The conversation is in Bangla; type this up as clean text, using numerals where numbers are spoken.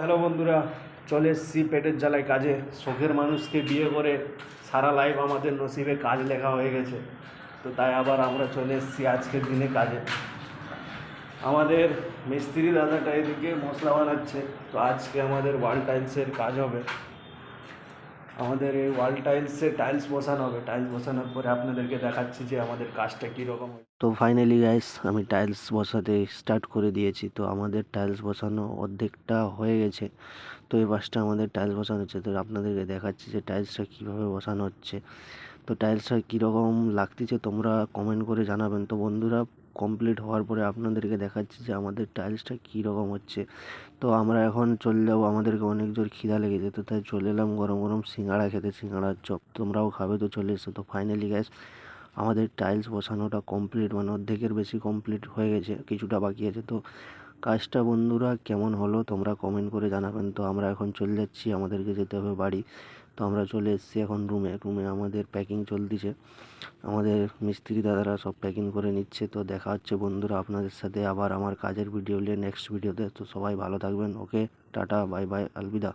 হ্যালো বন্ধুরা, চলে এসেছি পেটের জ্বালায় কাজে। শখের মানুষকে বিয়ে করে সারা লাইফ আমাদের নসিবে কাজ লেখা হয়ে গেছে, তো তাই আবার আমরা চলে এসেছি আজকের দিনে কাজে। আমাদের মিস্ত্রি দাদাটা এদিকে মশলা বানাচ্ছে, তো আজকে আমাদের ওয়াল টাইলসের কাজ হবে। আমাদের এই ওয়াল টাইলসে টাইলস বসানো হবে। টাইলস বসানোর পরে আপনাদেরকে দেখাচ্ছি যে আমাদের কাজটা কীরকম। তো ফাইনালি গাইস আমি টাইলস বসাতে স্টার্ট করে দিয়েছি। তো আমাদের টাইলস বসানো অর্ধেকটা হয়ে গেছে। তো এই পাশটা আমাদের টাইলস বসানো হচ্ছে। তো আপনাদেরকে দেখাচ্ছি যে টাইলসটা কীভাবে বসানো হচ্ছে। তো টাইলসটা কীরকম লাগতেছে তোমরা কমেন্ট করে জানাবেন। তো বন্ধুরা, কমপ্লিট হওয়ার পরে আপনাদেরকে দেখাচ্ছি যে আমাদের টাইলসটা কীরকম হচ্ছে। তো আমরা এখন চলে যাবো, আমাদেরকে অনেক জোর খিদা লেগেছে, তো তাই চলে এলাম গরম গরম সিঙ্গাড়া খেতে, সিঙ্গাড়ার চপ। তোমরাও খাবে তো চলে এসো। তো ফাইনালি গ্যাস আমাদের টাইলস বসানোটা কমপ্লিট, মানে অর্ধেকের বেশি কমপ্লিট হয়ে গেছে, কিছুটা বাকি আছে। তো কাজটা বন্ধুরা কেমন হলো তোমরা কমেন্ট করে জানাবেন। তো আমরা এখন চলে যাচ্ছি, আমাদেরকে যেতে হবে বাড়ি। তো আমরা চলে এসেছি এখন রুমে আমাদের প্যাকিং চলতেছে। আমাদের মিস্ত্রি দাদারা সব প্যাকিং করে নিচ্ছে। তো দেখা হচ্ছে বন্ধুরা আপনাদের সাথে আবার আমার কাজের ভিডিও নিয়ে নেক্সট ভিডিওতে। তো সবাই ভালো থাকবেন। ওকে, টাটা, বাই বাই, আলবিদা।